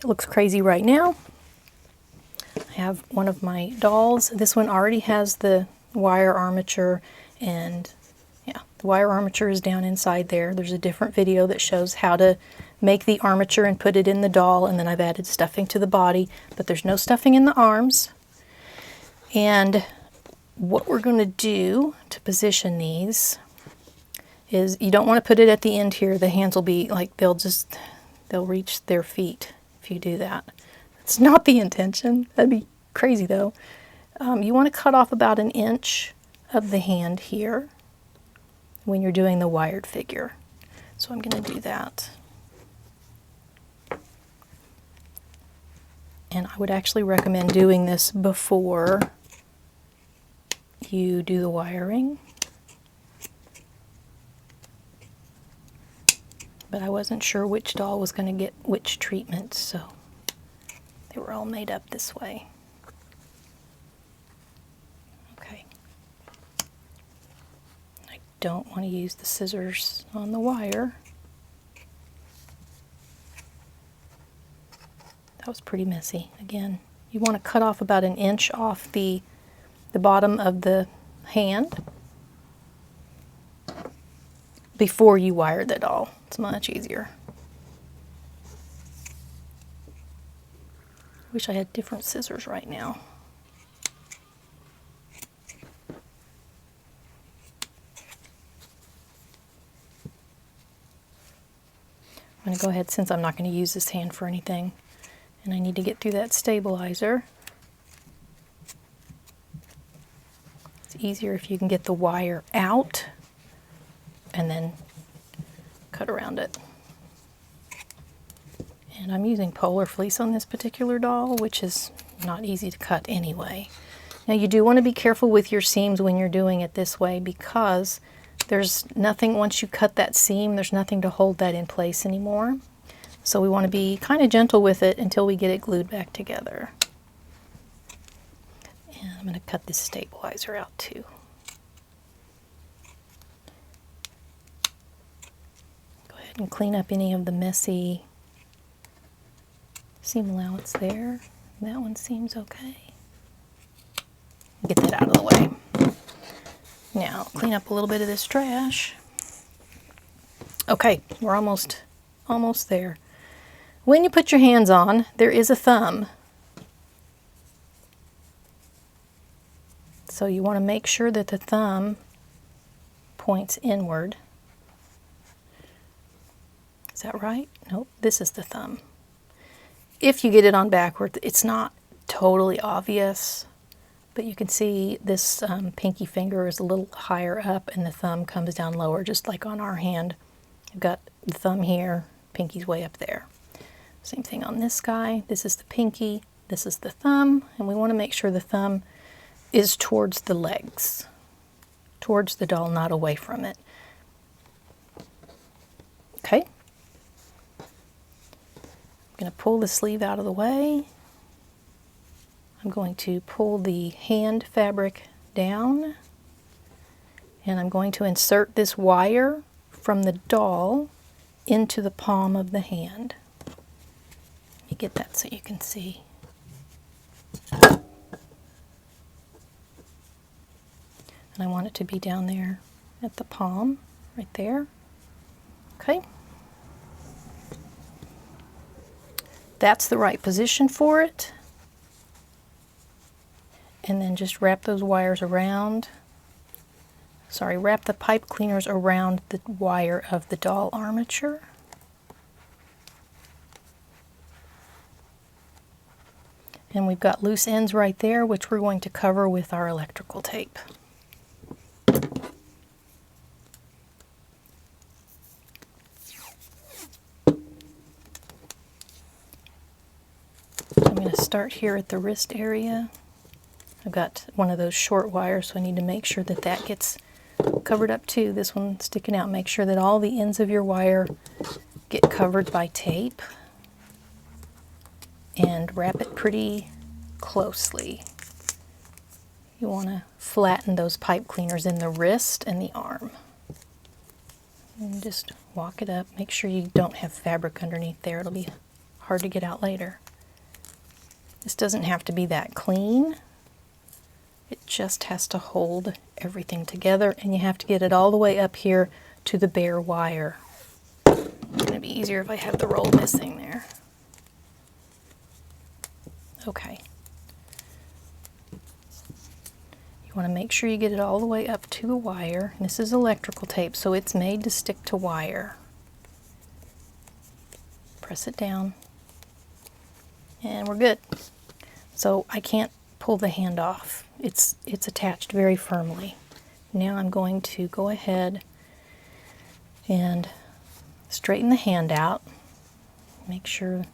It looks crazy right now. I have one of my dolls. This one already has the wire armature, and yeah, the wire armature is down inside there. There's a different video that shows how to make the armature and put it in the doll, and then I've added stuffing to the body, but there's no stuffing in the arms. And what we're going to do to position these is, you don't want to put it at the end here. The hands will be like, they'll reach their feet if you do that. It's not the intention. That'd be crazy though. You want to cut off about 1 inch of the hand here when you're doing the wired figure. So I'm going to do that. And I would actually recommend doing this before you do the wiring. But I wasn't sure which doll was going to get which treatment, so they were all made up this way. Okay. I don't want to use the scissors on the wire. That was pretty messy. Again, you want to cut off about 1 inch off the bottom of the hand before you wire the doll. It's much easier. Wish I had different scissors right now. I'm going to go ahead, since I'm not going to use this hand for anything, and I need to get through that stabilizer. It's easier if you can get the wire out and then cut around it. And I'm using polar fleece on this particular doll, which is not easy to cut anyway. Now you do want to be careful with your seams when you're doing it this way, because there's nothing, once you cut that seam, there's nothing to hold that in place anymore. So we want to be kind of gentle with it until we get it glued back together. And I'm going to cut this stabilizer out too. Go ahead and clean up any of the messy seam allowance there. That one seems okay. Get that out of the way. Now clean up a little bit of this trash. Okay, we're almost there. When you put your hands on, there is a thumb. So you want to make sure that the thumb points inward. Is that right? Nope, this is the thumb. If you get it on backward, it's not totally obvious, but you can see this pinky finger is a little higher up and the thumb comes down lower, just like on our hand. I've got the thumb here, pinky's way up there. Same thing on this guy. This is the pinky, this is the thumb, and we want to make sure the thumb is towards the legs, towards the doll, not away from it. Okay. I'm going to pull the sleeve out of the way. I'm going to pull the hand fabric down, and I'm going to insert this wire from the doll into the palm of the hand. Let me get that so you can see. And I want it to be down there at the palm, right there. Okay. That's the right position for it. And then just wrap those wires around. Sorry, wrap the pipe cleaners around the wire of the doll armature. And we've got loose ends right there, which we're going to cover with our electrical tape. I'm going to start here at the wrist area. I've got one of those short wires, so I need to make sure that that gets covered up too. This one sticking out. Make sure that all the ends of your wire get covered by tape. And wrap it pretty closely. You want to flatten those pipe cleaners in the wrist and the arm. And just walk it up. Make sure you don't have fabric underneath there. It'll be hard to get out later. This doesn't have to be that clean. It just has to hold everything together, and you have to get it all the way up here to the bare wire. It's going to be easier if I have the roll missing there. Okay. You want to make sure you get it all the way up to the wire. And this is electrical tape, so it's made to stick to wire. Press it down, and we're good. So I can't pull the hand off. It's attached very firmly. Now I'm going to go ahead and straighten the hand out. Make sure,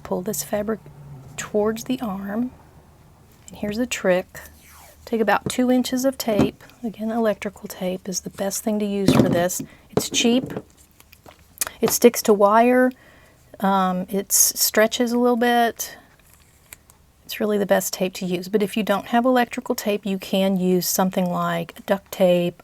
pull this fabric towards the arm. And here's the trick. Take about 2 inches of tape. Again, electrical tape is the best thing to use for this. It's cheap. It sticks to wire. It stretches a little bit. It's really the best tape to use. But if you don't have electrical tape, you can use something like duct tape,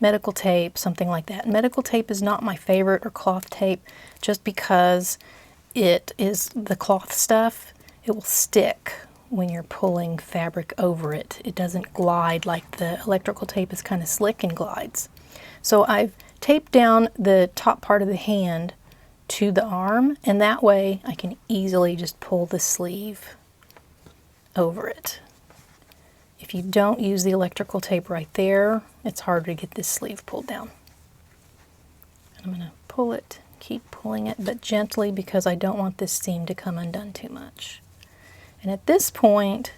medical tape, something like that. Medical tape is not my favorite, or cloth tape, just because it is the cloth stuff. It will stick when you're pulling fabric over it. It doesn't glide like the electrical tape is kind of slick and glides. So I've taped down the top part of the hand to the arm, and that way I can easily just pull the sleeve over it. If you don't use the electrical tape right there, it's hard to get this sleeve pulled down. And I'm going to pull it, keep pulling it, but gently, because I don't want this seam to come undone too much. And at this point,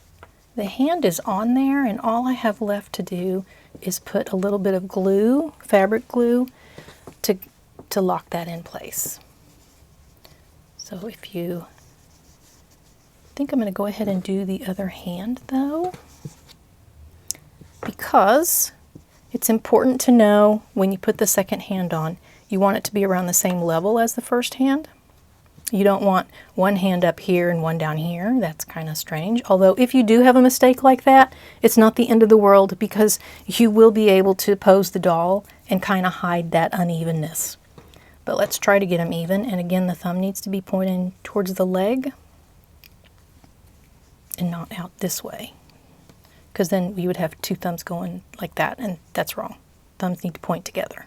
the hand is on there, and all I have left to do is put a little bit of glue, fabric glue, to lock that in place. So if you I think I'm going to go ahead and do the other hand though, because it's important to know when you put the second hand on, you want it to be around the same level as the first hand. You don't want one hand up here and one down here. That's kind of strange. Although if you do have a mistake like that, it's not the end of the world, because you will be able to pose the doll and kind of hide that unevenness. But let's try to get them even. And again, the thumb needs to be pointing towards the leg and not out this way, because then you would have 2 thumbs going like that, and that's wrong. Thumbs need to point together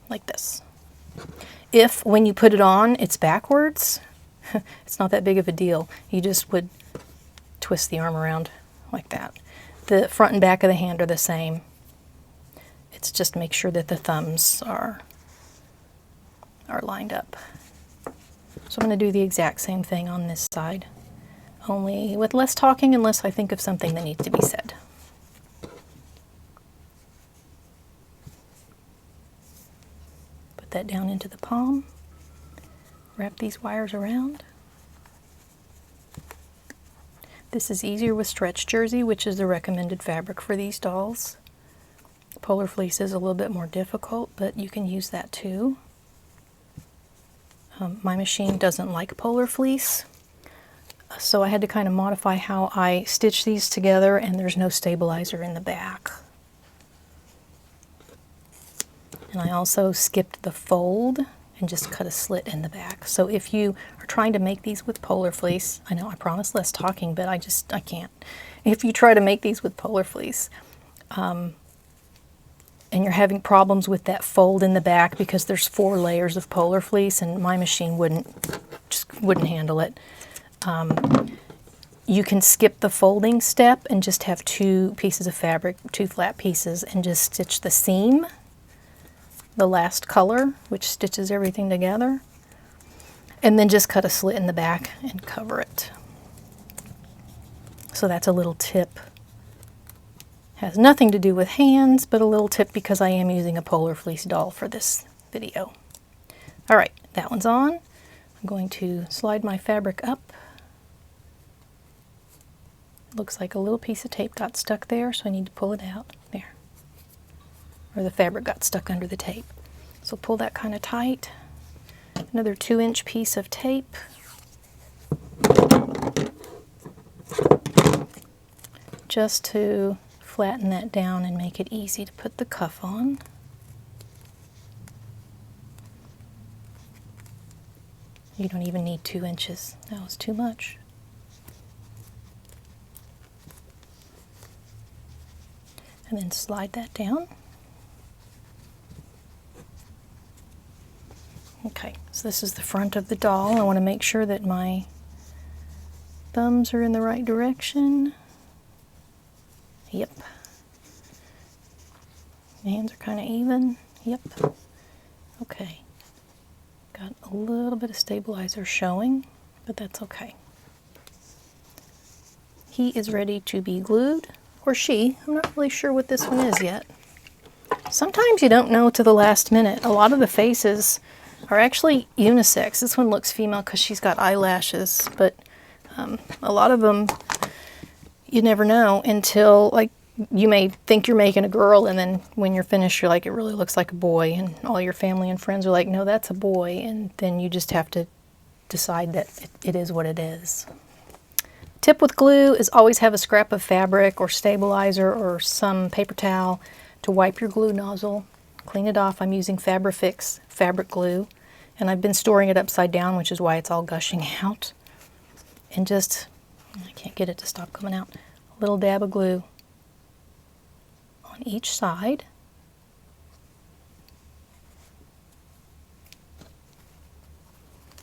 like this. If when you put it on it's backwards, it's not that big of a deal. You just would twist the arm around like that. The front and back of the hand are the same. It's just make sure that the thumbs are lined up. So I'm going to do the exact same thing on this side, only with less talking, unless I think of something that needs to be said. Put that down into the palm, wrap these wires around. This is easier with stretch jersey, which is the recommended fabric for these dolls. Polar fleece is a little bit more difficult, but you can use that too. My machine doesn't like polar fleece, so I had to kind of modify how I stitch these together, and there's no stabilizer in the back. And I also skipped the fold and just cut a slit in the back. So if you are trying to make these with polar fleece, I know I promised less talking, but I can't. If you try to make these with polar fleece, and you're having problems with that fold in the back because there's 4 layers of polar fleece and my machine wouldn't handle it, you can skip the folding step and just have 2 pieces of fabric, 2 flat pieces, and just stitch the seam, the last color, which stitches everything together, and then just cut a slit in the back and cover it. So that's a little tip. Has nothing to do with hands, but a little tip because I am using a polar fleece doll for this video. All right, that one's on. I'm going to slide my fabric up. Looks like a little piece of tape got stuck there, so I need to pull it out. There. Or the fabric got stuck under the tape. So pull that kind of tight. Another 2-inch piece of tape. Just to flatten that down and make it easy to put the cuff on. You don't even need 2 inches. That was too much. And then slide that down. Okay, so this is the front of the doll. I want to make sure that my thumbs are in the right direction. Yep. My hands are kind of even. Yep. Okay. Got a little bit of stabilizer showing, but that's okay. He is ready to be glued, or she. I'm not really sure what this one is yet. Sometimes you don't know to the last minute. A lot of the faces are actually unisex. This one looks female because she's got eyelashes, but a lot of them you never know until, like, you may think you're making a girl, and then when you're finished you're like, it really looks like a boy, and all your family and friends are like, no, that's a boy, and then you just have to decide that it is what it is. Tip with glue is always have a scrap of fabric or stabilizer or some paper towel to wipe your glue nozzle. Clean it off. I'm using Fabrifix fabric glue, and I've been storing it upside down, which is why it's all gushing out. And just, I can't get it to stop coming out, a little dab of glue on each side.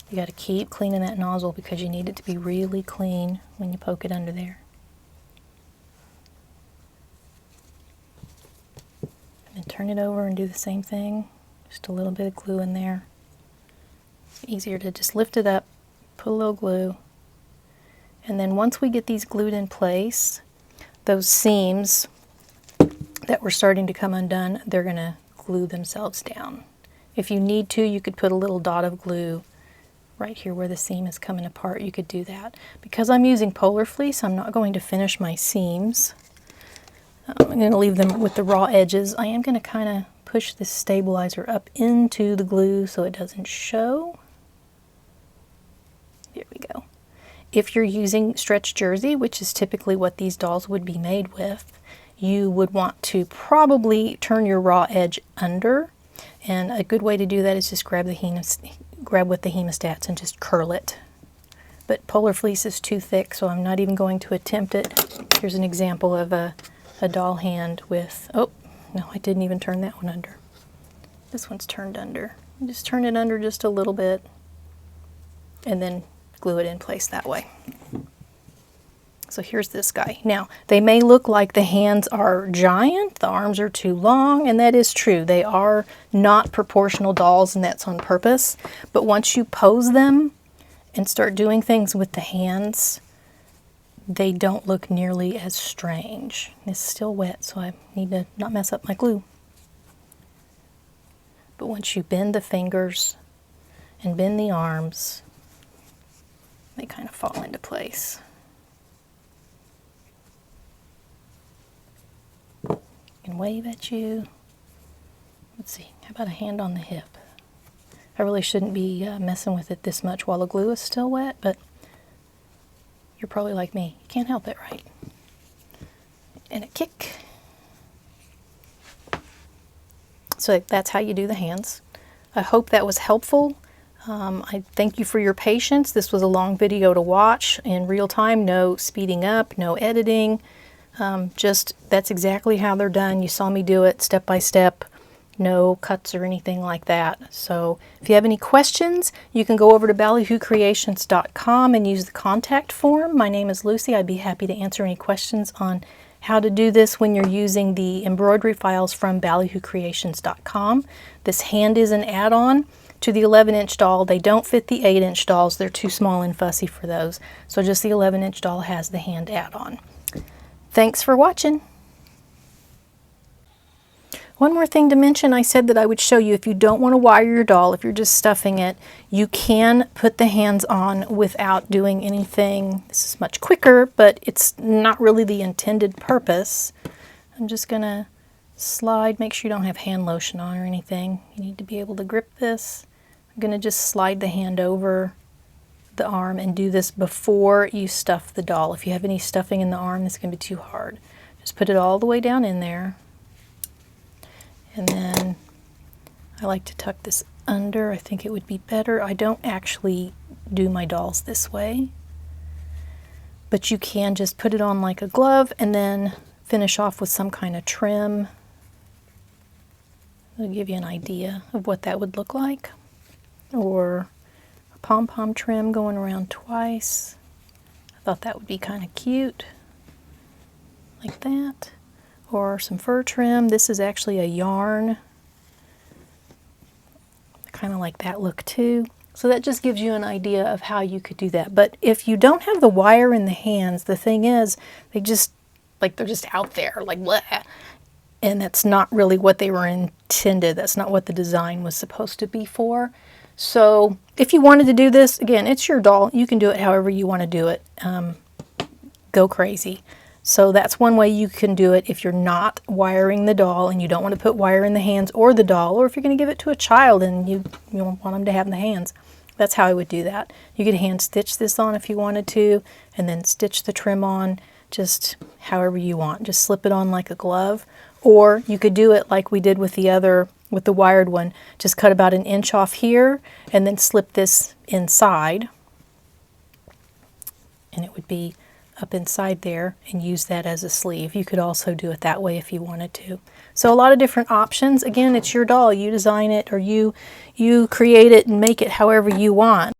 You got to keep cleaning that nozzle because you need it to be really clean when you poke it under there. And turn it over and do the same thing. Just a little bit of glue in there. It's easier to just lift it up, put a little glue, and then once we get these glued in place, those seams that were starting to come undone, they're going to glue themselves down. If you need to, you could put a little dot of glue right here where the seam is coming apart. You could do that. Because I'm using polar fleece, I'm not going to finish my seams. I'm going to leave them with the raw edges. I am going to kind of push this stabilizer up into the glue so it doesn't show. There we go. If you're using stretch jersey, which is typically what these dolls would be made with, you would want to probably turn your raw edge under. And a good way to do that is just grab with the hemostats and just curl it. But polar fleece is too thick, so I'm not even going to attempt it. Here's an example of a doll hand with, oh, no, I didn't even turn that one under. This one's turned under. Just turn it under just a little bit and then glue it in place that way. So here's this guy. Now, they may look like the hands are giant, the arms are too long, and that is true. They are not proportional dolls, and that's on purpose. But once you pose them and start doing things with the hands, they don't look nearly as strange. It's still wet, so I need to not mess up my glue. But once you bend the fingers and bend the arms, they kind of fall into place. I can wave at you. Let's see, how about a hand on the hip? I really shouldn't be messing with it this much while the glue is still wet, but you're probably like me. You can't help it, right? And a kick. So that's how you do the hands. I hope that was helpful. I thank you for your patience. This was a long video to watch in real time. No speeding up, no editing. Just that's exactly how they're done. You saw me do it step by step. No cuts or anything like that. So if you have any questions, you can go over to ballyhoocreations.com and use the contact form. My name is Lucy. I'd be happy to answer any questions on how to do this when you're using the embroidery files from ballyhoocreations.com. This hand is an add-on to the 11-inch doll. They don't fit the 8-inch dolls. They're too small and fussy for those. So just the 11-inch doll has the hand add-on. Thanks for watching. One more thing to mention, I said that I would show you if you don't want to wire your doll, if you're just stuffing it, you can put the hands on without doing anything. This is much quicker, but it's not really the intended purpose. I'm just going to slide, make sure you don't have hand lotion on or anything. You need to be able to grip this. I'm going to just slide the hand over the arm and do this before you stuff the doll. If you have any stuffing in the arm, it's going to be too hard. Just put it all the way down in there. And then I like to tuck this under. I think it would be better. I don't actually do my dolls this way. But you can just put it on like a glove and then finish off with some kind of trim. It'll give you an idea of what that would look like. Or a pom-pom trim going around twice. I thought that would be kind of cute. Like that. Or some fur trim. This is actually a yarn. I kind of like that look too. So that just gives you an idea of how you could do that. But if you don't have the wire in the hands, the thing is, they're just out there, like blah. And that's not really what they were intended. That's not what the design was supposed to be for. So if you wanted to do this, again, it's your doll. You can do it however you want to do it. Go crazy. So that's one way you can do it if you're not wiring the doll and you don't want to put wire in the hands or the doll, or if you're going to give it to a child and you don't want them to have the hands. That's how I would do that. You could hand stitch this on if you wanted to, and then stitch the trim on just however you want. Just slip it on like a glove. Or you could do it like we did with with the wired one. Just cut about 1 inch off here and then slip this inside. And it would be up inside there, and use that as a sleeve. You could also do it that way if you wanted to. So a lot of different options. Again, it's your doll. You design it, or you create it and make it however you want.